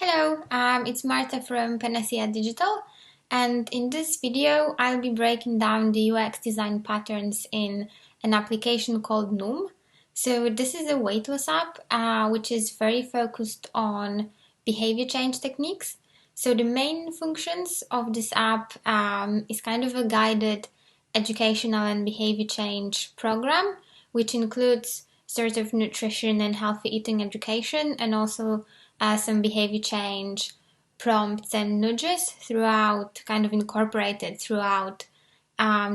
Hello, it's Marta from Panacea Digital, and in this video I'll be breaking down the UX design patterns in an application called Noom. So this is a weight loss app which is very focused on behavior change techniques. So the main functions of this app is kind of a guided educational and behavior change program, which includes sort of nutrition and healthy eating education, and also some behavior change prompts and nudges throughout, kind of incorporated throughout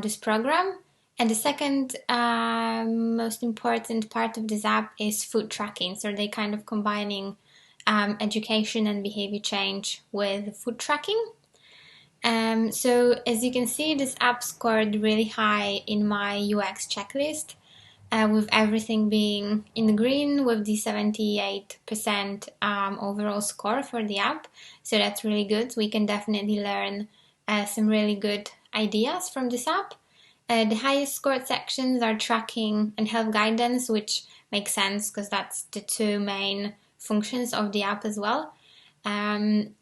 this program. And the second most important part of this app is food tracking. So they're kind of combining education and behavior change with food tracking. So as you can see, this app scored really high in my UX checklist, with everything being in green with the 78% overall score for the app. So that's really good. We can definitely learn some really good ideas from this app. The highest scored sections are tracking and health guidance, which makes sense because that's the two main functions of the app as well.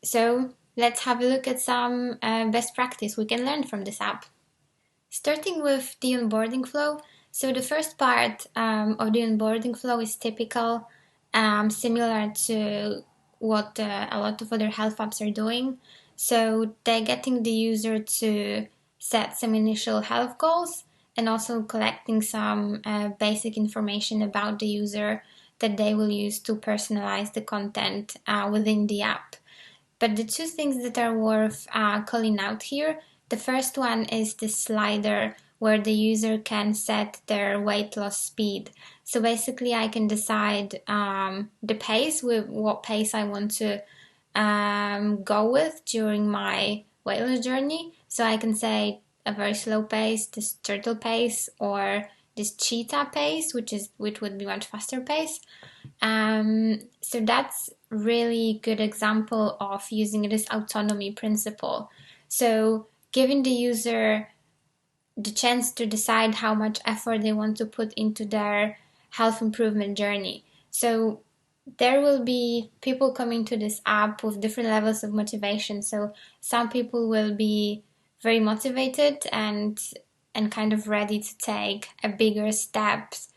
So let's have a look at some best practice we can learn from this app. Starting with the onboarding flow. So the first part of the onboarding flow is typical, similar to what a lot of other health apps are doing. So they're getting the user to set some initial health goals and also collecting some basic information about the user that they will use to personalize the content within the app. But the two things that are worth calling out here, the first one is the slider where the user can set their weight loss speed. So basically I can decide the pace, with what pace I want to go with during my weight loss journey. So I can say a very slow pace, this turtle pace, or this cheetah pace, which would be much faster pace. So that's really good example of using this autonomy principle. So giving the user the chance to decide how much effort they want to put into their health improvement journey. So there will be people coming to this app with different levels of motivation. So some people will be very motivated and kind of ready to take a bigger steps,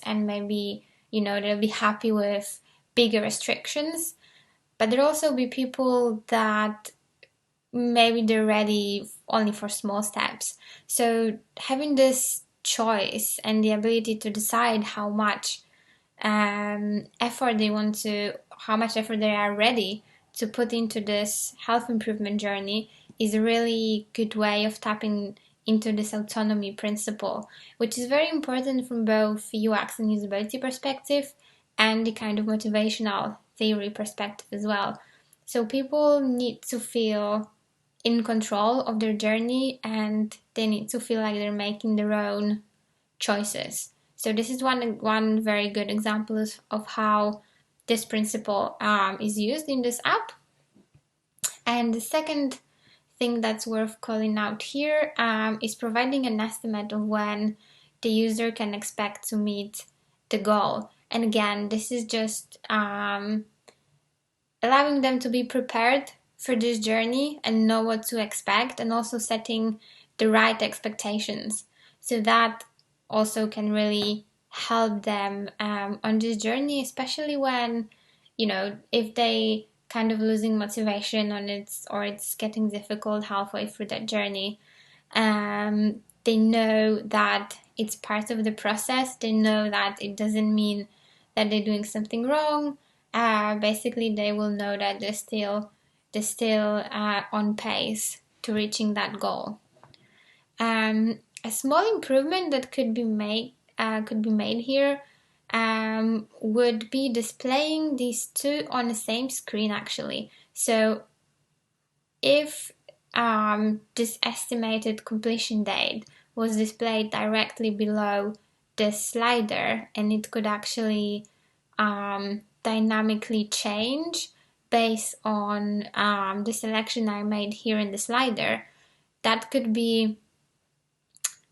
and maybe, they'll be happy with bigger restrictions. But there'll also be people that maybe they're ready only for small steps. So having this choice and the ability to decide how much effort they are ready to put into this health improvement journey is a really good way of tapping into this autonomy principle, which is very important from both UX and usability perspective and the kind of motivational theory perspective as well. So people need to feel in control of their journey, and they need to feel like they're making their own choices. So this is one very good example of how this principle is used in this app. And the second thing that's worth calling out here is providing an estimate of when the user can expect to meet the goal. And again, this is just allowing them to be prepared for this journey and know what to expect, and also setting the right expectations. So that also can really help them on this journey, especially when, if they kind of losing motivation on it, or it's getting difficult halfway through that journey. They know that it's part of the process. They know that it doesn't mean that they're doing something wrong. Basically, they will know that they're still on pace to reaching that goal. A small improvement that could be made here would be displaying these two on the same screen actually. So if this estimated completion date was displayed directly below the slider, and it could actually dynamically change based on the selection I made here in the slider, that could be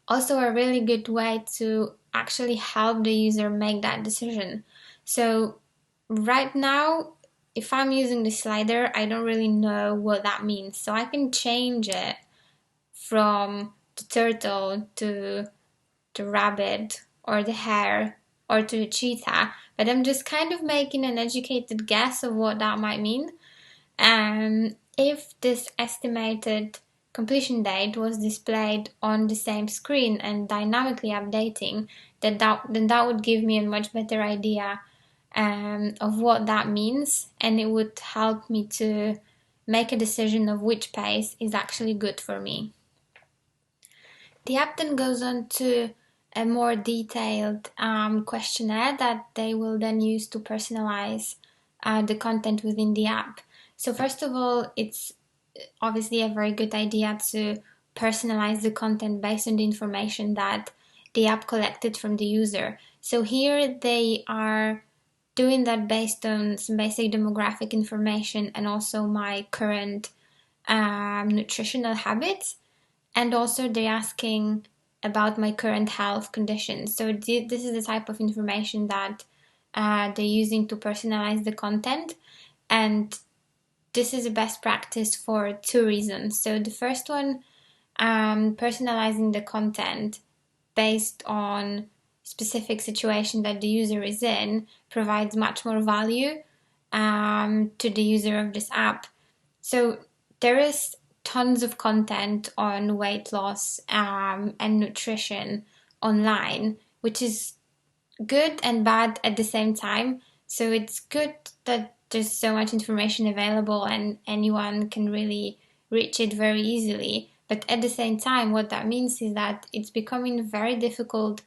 also a really good way to actually help the user make that decision. So right now, if I'm using the slider, I don't really know what that means. So I can change it from the turtle to the rabbit or the hare or to the cheetah, but I'm just kind of making an educated guess of what that might mean. If this estimated completion date was displayed on the same screen and dynamically updating, then that would give me a much better idea of what that means, and it would help me to make a decision of which pace is actually good for me. The app then goes on to a more detailed questionnaire that they will then use to personalize the content within the app. So first of all, it's obviously a very good idea to personalize the content based on the information that the app collected from the user. So here they are doing that based on some basic demographic information and also my current nutritional habits. And also they're asking about my current health conditions. So this is the type of information that they're using to personalize the content. And this is a best practice for two reasons. So the first one, personalizing the content based on specific situation that the user is in provides much more value to the user of this app. So there is tons of content on weight loss and nutrition online, which is good and bad at the same time. So it's good that there's so much information available and anyone can really reach it very easily. But at the same time, what that means is that it's becoming very difficult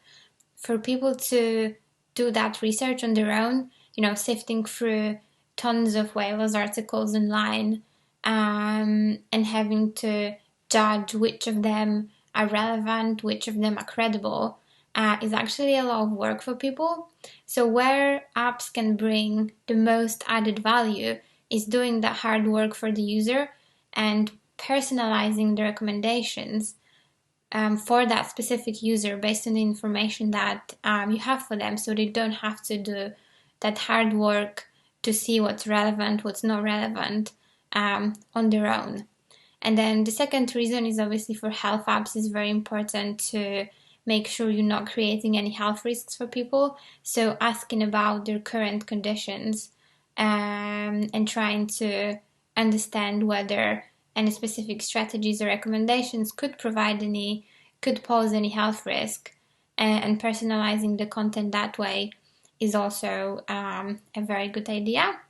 for people to do that research on their own, sifting through tons of weight loss articles online and having to judge which of them are relevant, which of them are credible, is actually a lot of work for people. So where apps can bring the most added value is doing the hard work for the user and personalizing the recommendations for that specific user based on the information that you have for them, so they don't have to do that hard work to see what's relevant, what's not relevant on their own. And then the second reason is obviously for health apps. It's very important to make sure you're not creating any health risks for people. So asking about their current conditions and trying to understand whether any specific strategies or recommendations could pose any health risk, and personalizing the content that way is also a very good idea.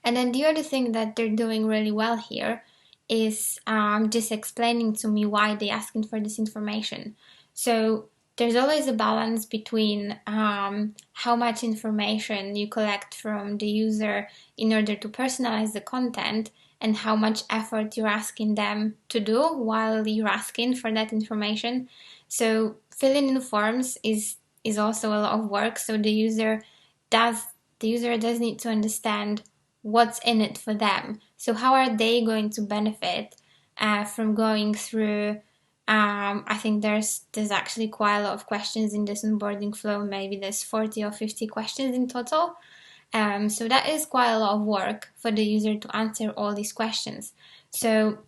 And then the other thing that they're doing really well here is just explaining to me why they're asking for this information. So there's always a balance between how much information you collect from the user in order to personalize the content and how much effort you're asking them to do while you're asking for that information. So filling in forms is also a lot of work. So the user does need to understand what's in it for them. So how are they going to benefit from going through? I think there's actually quite a lot of questions in this onboarding flow. Maybe there's 40 or 50 questions in total. So that is quite a lot of work for the user to answer all these questions. So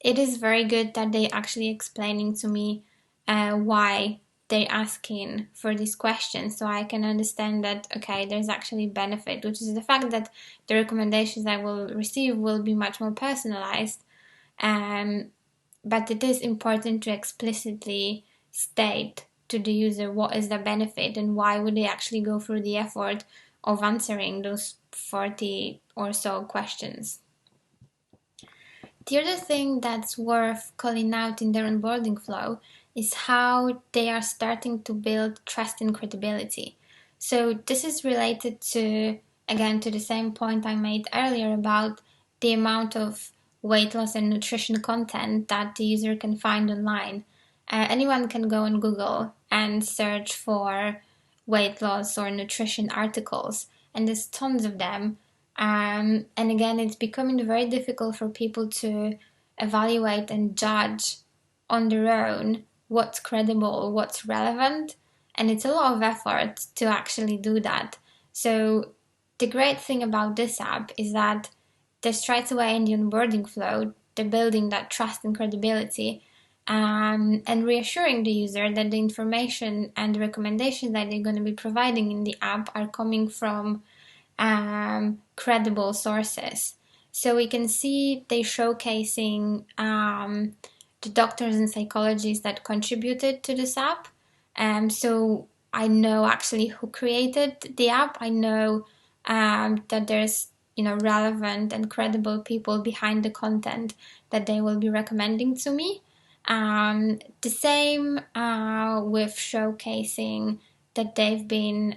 it is very good that they're actually explaining to me why they're asking for these questions, so I can understand that, okay, there's actually benefit, which is the fact that the recommendations I will receive will be much more personalized. But it is important to explicitly state to the user what is the benefit and why would they actually go through the effort of answering those 40 or so questions. The other thing that's worth calling out in their onboarding flow is how they are starting to build trust and credibility. So this is related to, again, to the same point I made earlier about the amount of weight loss and nutrition content that the user can find online. Anyone can go on Google and search for weight loss or nutrition articles, and there's tons of them. And again, it's becoming very difficult for people to evaluate and judge on their own what's credible, what's relevant, and it's a lot of effort to actually do that. So the great thing about this app is that they're straight away in the onboarding flow, they're building that trust and credibility, and reassuring the user that the information and the recommendations that they're going to be providing in the app are coming from credible sources. So we can see they showcasing the doctors and psychologists that contributed to this app. So I know actually who created the app. I know that there's relevant and credible people behind the content that they will be recommending to me. The same with showcasing that they've been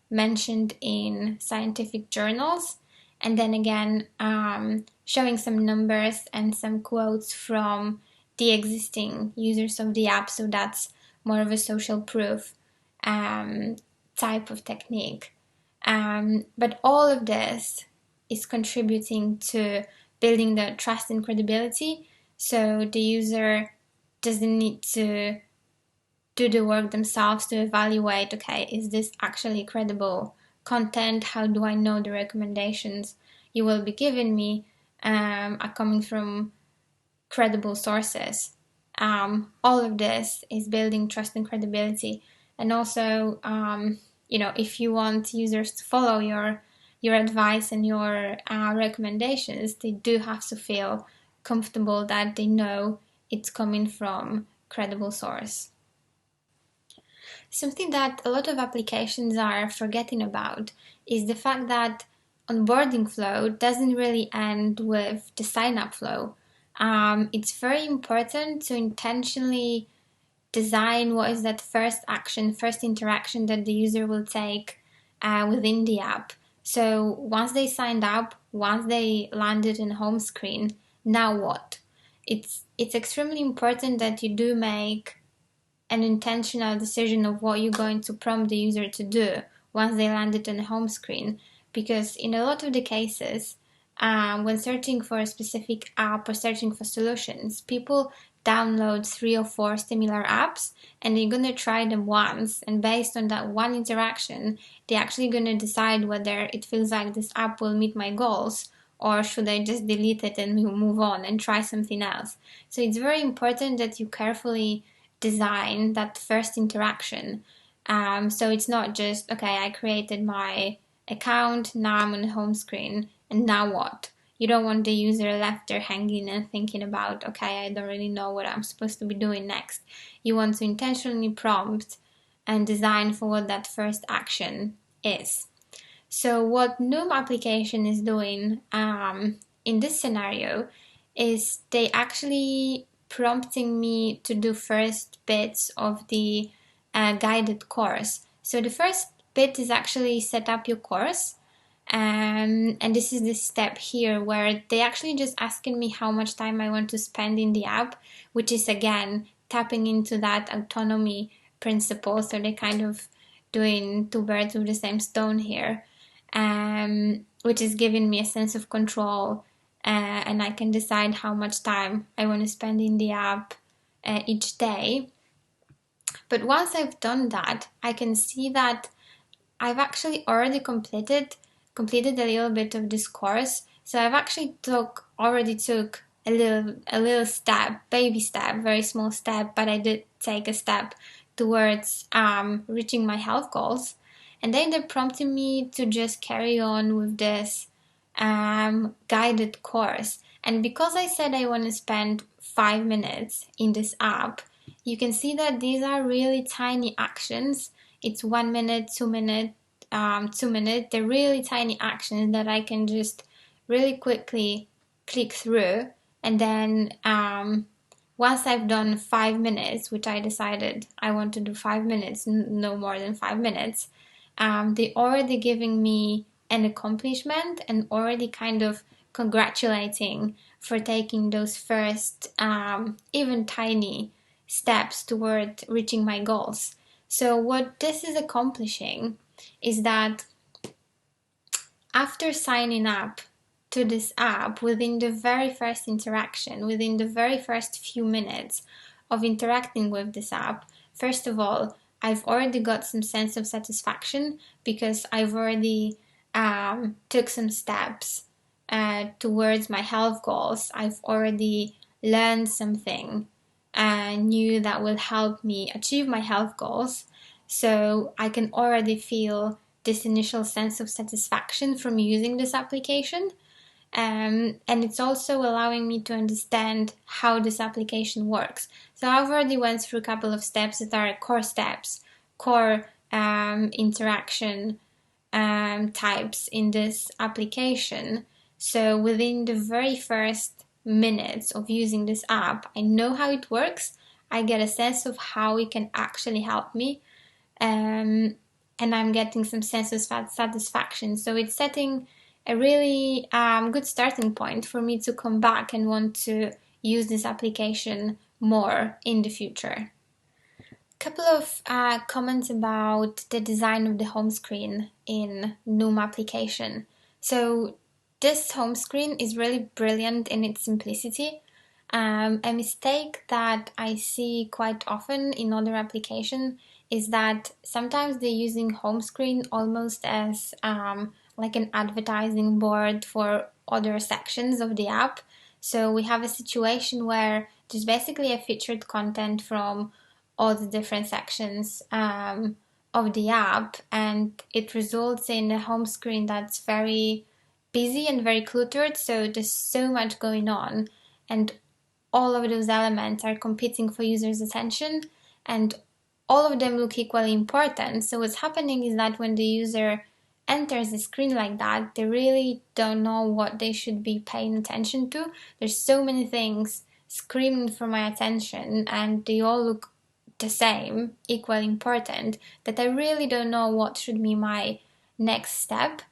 mentioned in scientific journals, and then again showing some numbers and some quotes from the existing users of the app, so that's more of a social proof type of technique. But all of this is contributing to building the trust and credibility, so the user doesn't need to do the work themselves to evaluate, okay, is this actually credible content? How do I know the recommendations you will be giving me are coming from credible sources? All of this is building trust and credibility. And also, if you want users to follow your advice and your recommendations, they do have to feel comfortable that they know it's coming from credible source. Something that a lot of applications are forgetting about is the fact that onboarding flow doesn't really end with the sign-up flow. It's very important to intentionally design what is that first action, first interaction that the user will take within the app. So once they signed up, once they landed in home screen, now what? It's extremely important that you do make an intentional decision of what you're going to prompt the user to do once they landed on the home screen. Because in a lot of the cases, when searching for a specific app or searching for solutions, people download 3 or 4 similar apps and they're going to try them once, and based on that one interaction, they're actually going to decide whether it feels like this app will meet my goals, or should I just delete it and move on and try something else. So it's very important that you carefully design that first interaction. So it's not just, okay, I created my account, now I'm on the home screen, and now what? You don't want the user left there hanging and thinking about, okay, I don't really know what I'm supposed to be doing next. You want to intentionally prompt and design for what that first action is. So what Noom application is doing in this scenario is they actually prompting me to do first bits of the guided course. So the first bit is actually set up your course. And this is the step here where they actually just asking me how much time I want to spend in the app, which is again tapping into that autonomy principle. So they're kind of doing 2 birds with the same stone here, which is giving me a sense of control, and I can decide how much time I want to spend in the app each day. But once I've done that, I can see that I've actually already completed a little bit of this course. So I've actually already took a little step, baby step, very small step, but I did take a step towards reaching my health goals. And then they're prompting me to just carry on with this guided course. And because I said I want to spend 5 minutes in this app, you can see that these are really tiny actions. It's 1 minute, 2 minutes, 2 minutes. They're really tiny actions that I can just really quickly click through. And then once I've done 5 minutes, which I decided I want to do 5 minutes, no more than 5 minutes, they're already giving me an accomplishment and already kind of congratulating for taking those first, even tiny steps toward reaching my goals. So what this is accomplishing is that after signing up to this app, within the very first interaction, within the very first few minutes of interacting with this app, first of all, I've already got some sense of satisfaction because I've already took some steps towards my health goals. I've already learned something new that will help me achieve my health goals. So I can already feel this initial sense of satisfaction from using this application. And it's also allowing me to understand how this application works. So I've already went through a couple of steps that are core steps, core interaction types in this application. So within the very first minutes of using this app, I know how it works. I get a sense of how it can actually help me. And I'm getting some sense of satisfaction. So it's setting a really good starting point for me to come back and want to use this application more in the future. Couple of comments about the design of the home screen in Noom application. So this home screen is really brilliant in its simplicity. A mistake that I see quite often in other applications is that sometimes they're using home screen almost as like an advertising board for other sections of the app. So we have a situation where there's basically a featured content from all the different sections of the app, and it results in a home screen that's very busy and very cluttered. So there's so much going on, and all of those elements are competing for users' attention, and all of them look equally important. So what's happening is that when the user enters the screen like that, they really don't know what they should be paying attention to. There's so many things screaming for my attention, and they all look the same, equally important, that I really don't know what should be my next step.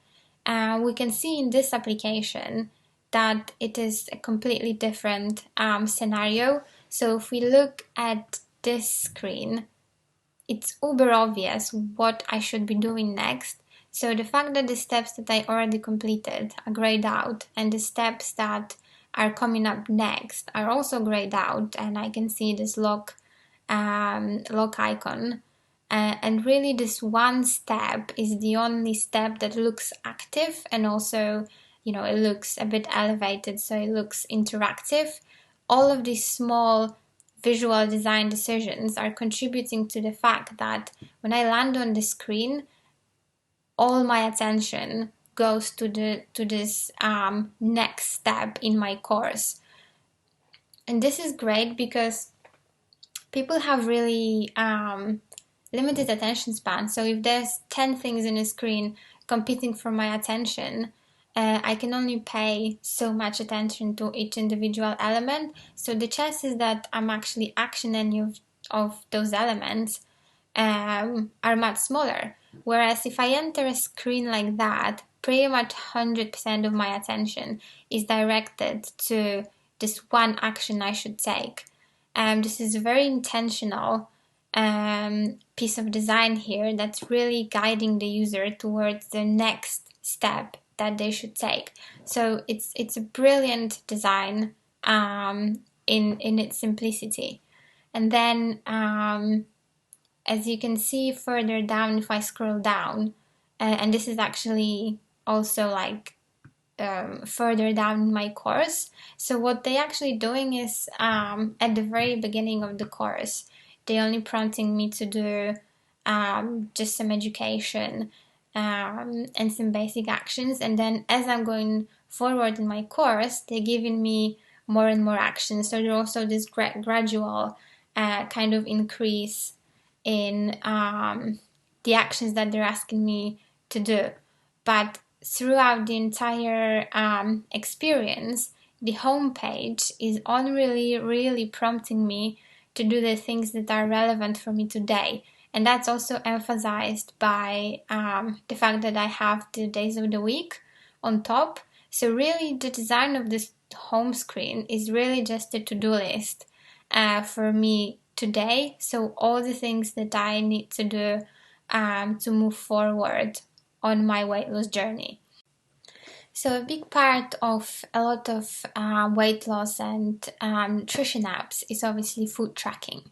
We can see in this application that it is a completely different scenario. So if we look at this screen, it's uber obvious what I should be doing next. So the fact that the steps that I already completed are grayed out, and the steps that are coming up next are also grayed out, and I can see this lock icon. And really this one step is the only step that looks active, and also, it looks a bit elevated, so it looks interactive. All of these small visual design decisions are contributing to the fact that when I land on the screen, all my attention goes to this next step in my course. And this is great because people have really limited attention span. So if there's 10 things in a screen competing for my attention, I can only pay so much attention to each individual element. So the chances that I'm actually actioning any of those elements are much smaller. Whereas if I enter a screen like that, pretty much 100% of my attention is directed to this one action I should take. This is a very intentional piece of design here that's really guiding the user towards the next step that they should take. So it's a brilliant design in its simplicity. And then as you can see further down, if I scroll down, and this is actually also like further down in my course. So what they actually doing is at the very beginning of the course, they only prompting me to do just some education and some basic actions. And then as I'm going forward in my course, they're giving me more and more actions. So there's also this gradual kind of increase in the actions that they're asking me to do. But throughout the entire experience, the homepage is on really prompting me to do the things that are relevant for me today. And that's also emphasized by the fact that I have the days of the week on top. So really the design of this home screen is really just a to-do list for me today. So all the things that I need to do to move forward on my weight loss journey. So a big part of a lot of weight loss and nutrition apps is obviously food tracking.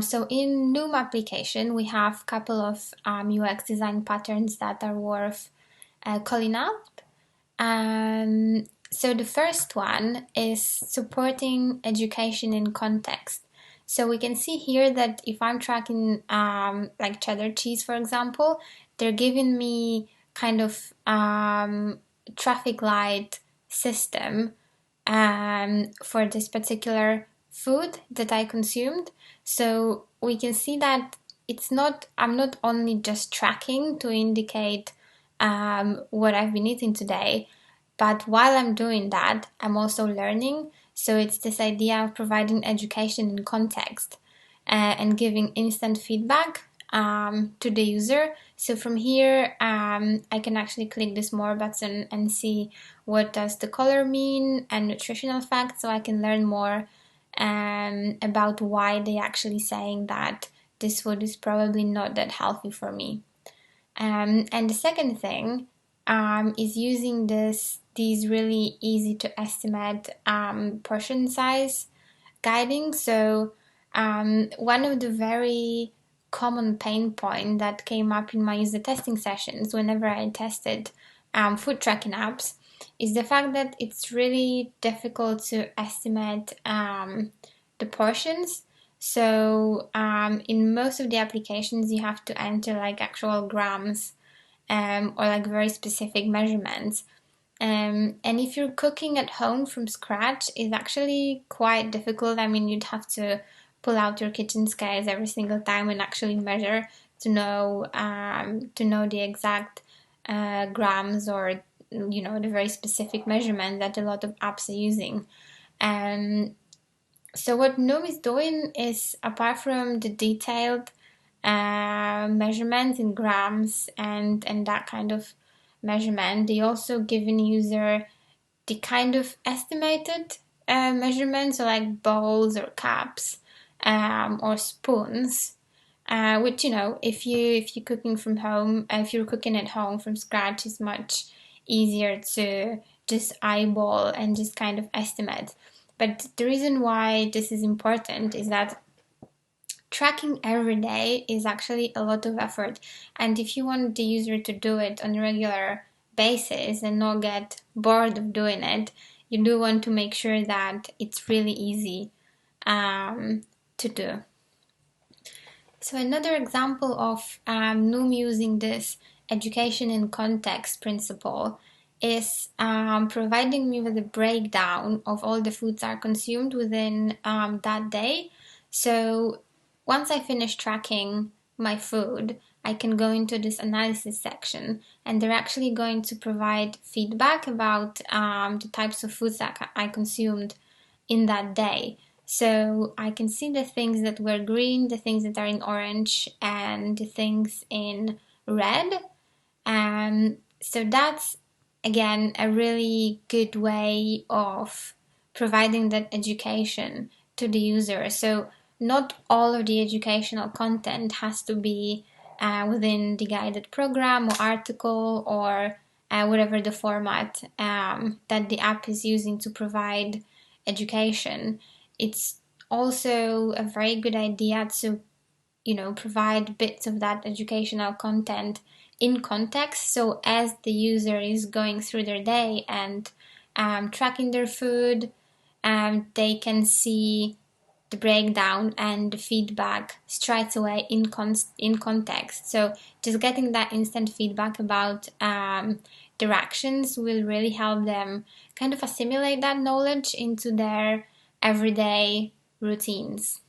So in Noom application, we have a couple of UX design patterns that are worth calling out. So the first one is supporting education in context. So we can see here that if I'm tracking like cheddar cheese, for example, they're giving me kind of traffic light system for this particular food that I consumed. So we can see that I'm not only just tracking to indicate what I've been eating today, but while I'm doing that, I'm also learning. So it's this idea of providing education in context and giving instant feedback to the user. So from here, I can actually click this more button and see what does the color mean and nutritional facts, so I can learn more about why they actually saying that this food is probably not that healthy for me. And the second thing is using these really easy to estimate portion size guiding. So one of the very common pain point that came up in my user testing sessions whenever I tested food tracking apps is the fact that it's really difficult to estimate the portions. So in most of the applications, you have to enter like actual grams or like very specific measurements. And if you're cooking at home from scratch, it's actually quite difficult. I mean, you'd have to pull out your kitchen scales every single time and actually measure to know the exact grams or the very specific measurement that a lot of apps are using. So what Noom is doing is, apart from the detailed measurements in grams and that kind of measurement, they also give an user the kind of estimated measurements, so like bowls or cups or spoons. Which if you're cooking from home, if you're cooking at home from scratch, is much easier to just eyeball and just kind of estimate. But the reason why this is important is that tracking every day is actually a lot of effort. And if you want the user to do it on a regular basis and not get bored of doing it, you do want to make sure that it's really easy to do. So another example of Noom using this education in context principle is providing me with a breakdown of all the foods that are consumed within that day. So once I finish tracking my food, I can go into this analysis section, and they're actually going to provide feedback about the types of foods that I consumed in that day. So I can see the things that were green, the things that are in orange, and the things in red. So that's, again, a really good way of providing that education to the user. So not all of the educational content has to be within the guided program or article or whatever the format that the app is using to provide education. It's also a very good idea to provide bits of that educational content in context, so as the user is going through their day and tracking their food, they can see the breakdown and the feedback straight away in context. So just getting that instant feedback about directions will really help them kind of assimilate that knowledge into their everyday routines.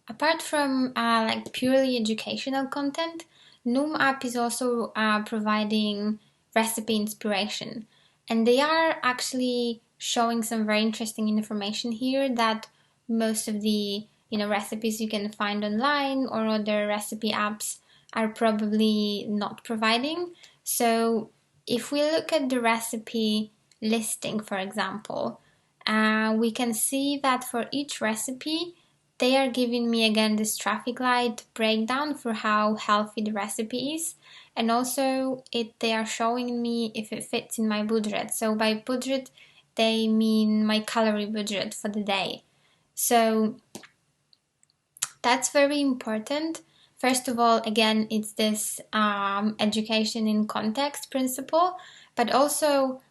Apart from like purely educational content, Noom app is also providing recipe inspiration, and they are actually showing some very interesting information here that most of the recipes you can find online or other recipe apps are probably not providing. So if we look at the recipe listing, for example, we can see that for each recipe they are giving me again this traffic light breakdown for how healthy the recipe is, and also they are showing me if it fits in my budget. So by budget they mean my calorie budget for the day. So that's very important. First of all, again, it's this education in context principle, but also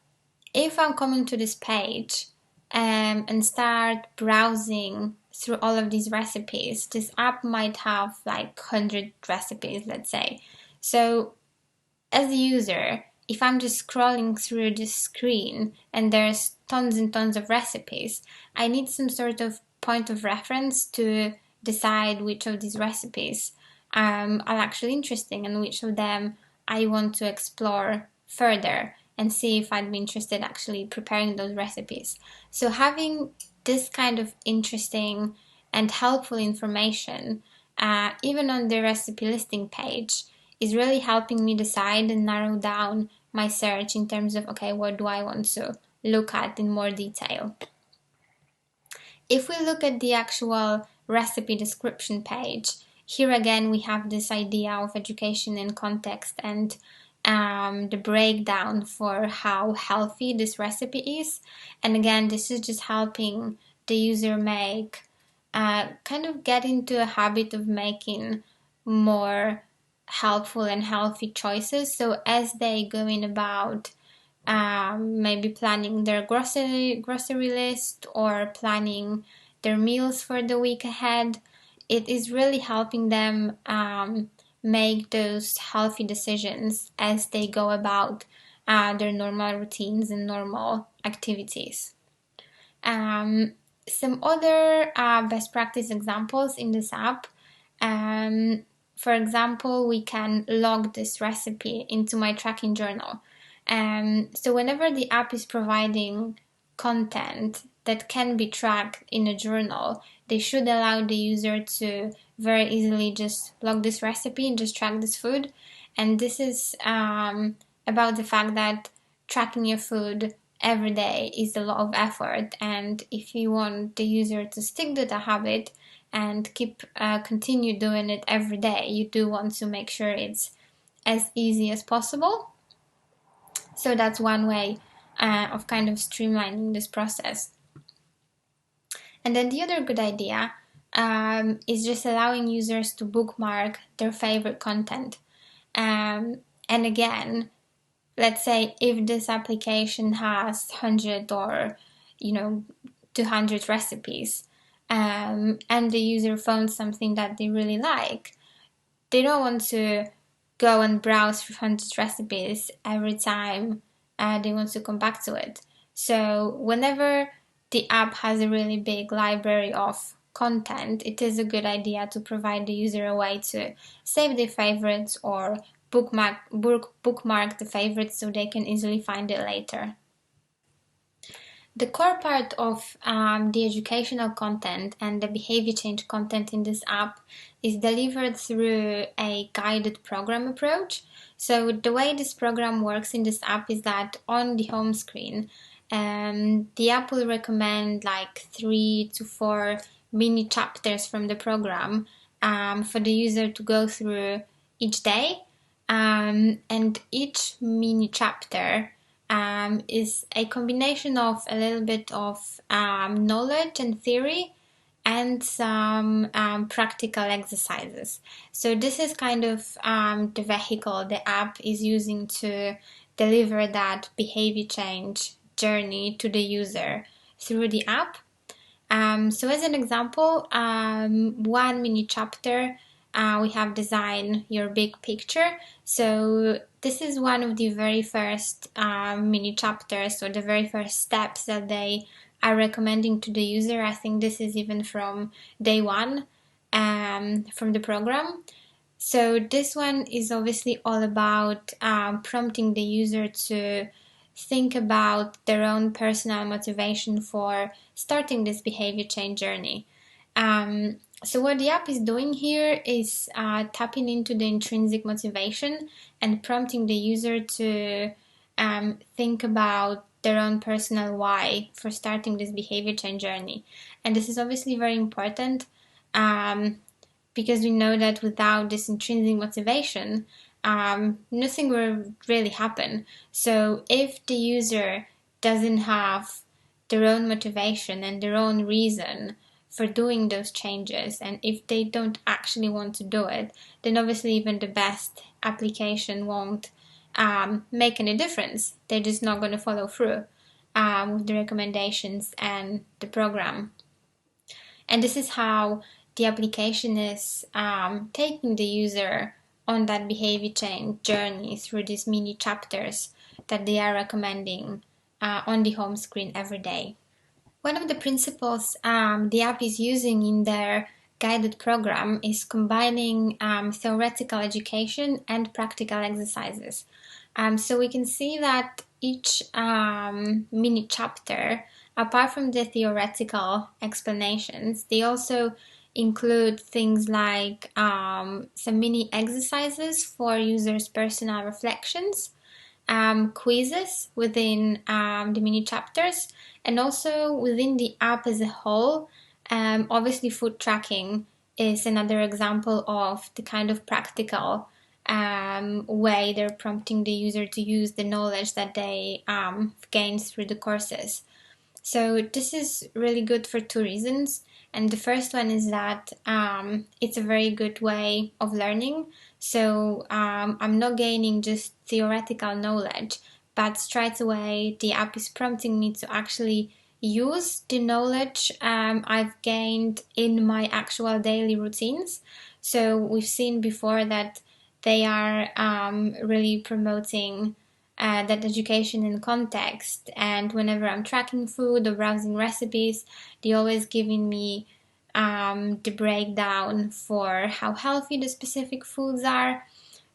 if I'm coming to this page and start browsing through all of these recipes, this app might have like 100 recipes, let's say. So as a user, if I'm just scrolling through this screen and there's tons and tons of recipes, I need some sort of point of reference to decide which of these recipes are actually interesting and which of them I want to explore further and see if I'd be interested actually preparing those recipes. So having this kind of interesting and helpful information, even on the recipe listing page, is really helping me decide and narrow down my search in terms of, okay, what do I want to look at in more detail. If we look at the actual recipe description page, here again we have this idea of education in context and the breakdown for how healthy this recipe is. And again, this is just helping the user make kind of get into a habit of making more helpful and healthy choices. So as they go in about maybe planning their grocery list or planning their meals for the week ahead, it is really helping them make those healthy decisions as they go about their normal routines and normal activities. Some other best practice examples in this app. For example, we can log this recipe into my tracking journal. So whenever the app is providing content that can be tracked in a journal, they should allow the user to very easily just log this recipe and just track this food. And this is about the fact that tracking your food every day is a lot of effort, and if you want the user to stick to the habit and continue doing it every day, you do want to make sure it's as easy as possible. So that's one way of kind of streamlining this process. And then the other good idea is just allowing users to bookmark their favorite content. And again, let's say if this application has 100 or 200 recipes, and the user found something that they really like, they don't want to go and browse for 100 recipes every time they want to come back to it. So whenever the app has a really big library of content, it is a good idea to provide the user a way to save their favorites or bookmark the favorites so they can easily find it later. The core part of the educational content and the behavior change content in this app is delivered through a guided program approach. So the way this program works in this app is that on the home screen, the app will recommend like 3 to 4 mini chapters from the program for the user to go through each day. And each mini chapter is a combination of a little bit of knowledge and theory and some practical exercises. So this is kind of the vehicle the app is using to deliver that behavior change journey to the user through the app. So as an example, one mini chapter, we have design your big picture. So this is one of the very first mini chapters or the very first steps that they are recommending to the user. I think this is even from day one from the program. So this one is obviously all about prompting the user to think about their own personal motivation for starting this behavior change journey. So what the app is doing here is tapping into the intrinsic motivation and prompting the user to think about their own personal why for starting this behavior change journey. And this is obviously very important because we know that without this intrinsic motivation, nothing will really happen. So if the user doesn't have their own motivation and their own reason for doing those changes. And if they don't actually want to do it, then obviously even the best application won't make any difference. They're just not going to follow through with the recommendations and the program. And this is how the application is taking the user on that behavior change journey through these mini chapters that they are recommending on the home screen every day. One of the principles the app is using in their guided program is combining theoretical education and practical exercises. So we can see that each mini chapter, apart from the theoretical explanations, they also include things like some mini exercises for users' personal reflections, quizzes within the mini chapters, and also within the app as a whole. Obviously, food tracking is another example of the kind of practical way they're prompting the user to use the knowledge that they gained through the courses. So this is really good for two reasons. And the first one is that it's a very good way of learning. So I'm not gaining just theoretical knowledge, but straight away the app is prompting me to actually use the knowledge I've gained in my actual daily routines. So we've seen before that they are really promoting that education in context, and whenever I'm tracking food or browsing recipes, they're always giving me the breakdown for how healthy the specific foods are.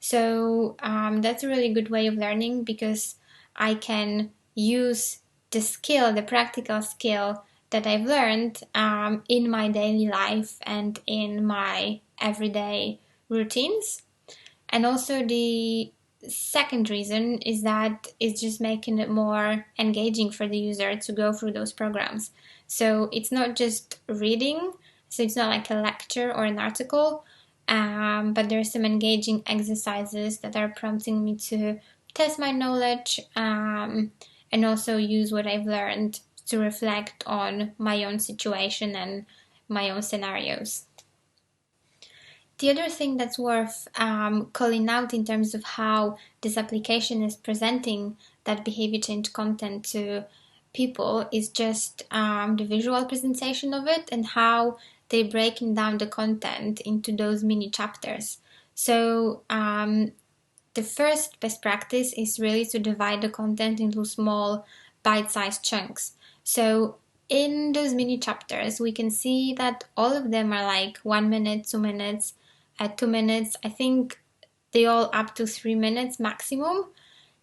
So that's a really good way of learning, because I can use the skill, the practical skill that I've learned in my daily life and in my everyday routines. And also the second reason is that it's just making it more engaging for the user to go through those programs. So it's not just reading, so it's not like a lecture or an article, but there's some engaging exercises that are prompting me to test my knowledge and also use what I've learned to reflect on my own situation and my own scenarios. The other thing that's worth calling out in terms of how this application is presenting that behavior change content to people is just the visual presentation of it and how they're breaking down the content into those mini chapters. So the first best practice is really to divide the content into small bite-sized chunks. So in those mini chapters, we can see that all of them are like 1 minute, 2 minutes, 2 minutes. I think they all up to 3 minutes maximum.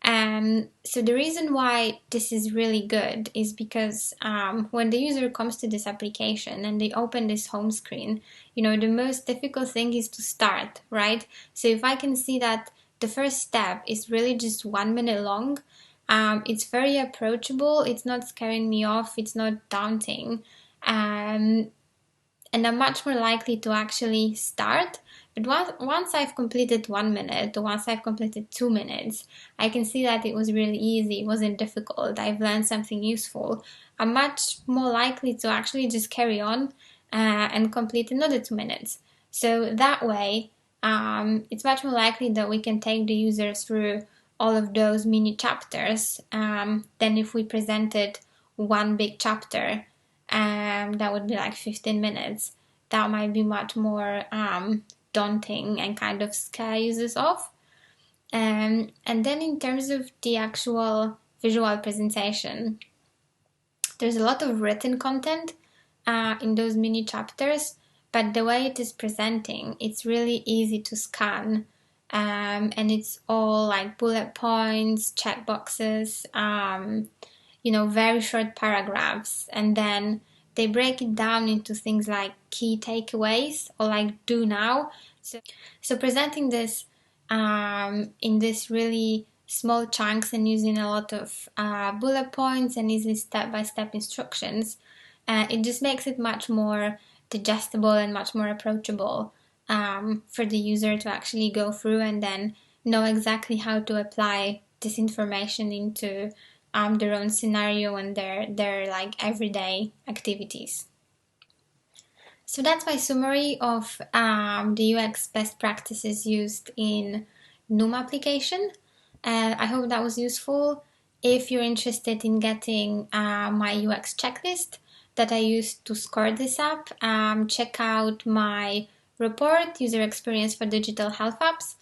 So the reason why this is really good is because when the user comes to this application and they open this home screen, the most difficult thing is to start, right? So if I can see that the first step is really just 1 minute long, it's very approachable, it's not scaring me off, it's not daunting, and I'm much more likely to actually start. But once I've completed 1 minute, or once I've completed 2 minutes, I can see that it was really easy, it wasn't difficult, I've learned something useful. I'm much more likely to actually just carry on and complete another 2 minutes. So that way, it's much more likely that we can take the users through all of those mini chapters than if we presented one big chapter. That would be like 15 minutes. That might be much more daunting and kind of scare users off. And then in terms of the actual visual presentation, there's a lot of written content in those mini chapters, but the way it is presenting, it's really easy to scan. And it's all like bullet points, checkboxes, very short paragraphs, and then they break it down into things like key takeaways or like do now. So presenting this in this really small chunks and using a lot of bullet points and easy step-by-step instructions, it just makes it much more digestible and much more approachable for the user to actually go through and then know exactly how to apply this information into their own scenario and their like everyday activities. So that's my summary of the UX best practices used in Noom application. I hope that was useful. If you're interested in getting my UX checklist that I used to score this app, check out my report, User Experience for Digital Health Apps.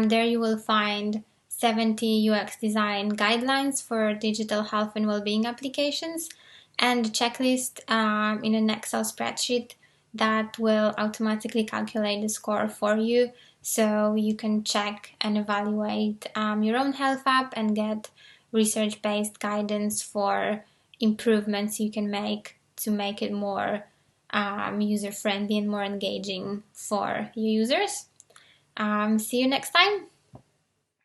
There you will find 70 UX design guidelines for digital health and well-being applications, and a checklist in an Excel spreadsheet that will automatically calculate the score for you, so you can check and evaluate your own health app and get research-based guidance for improvements you can make to make it more user-friendly and more engaging for your users. See you next time.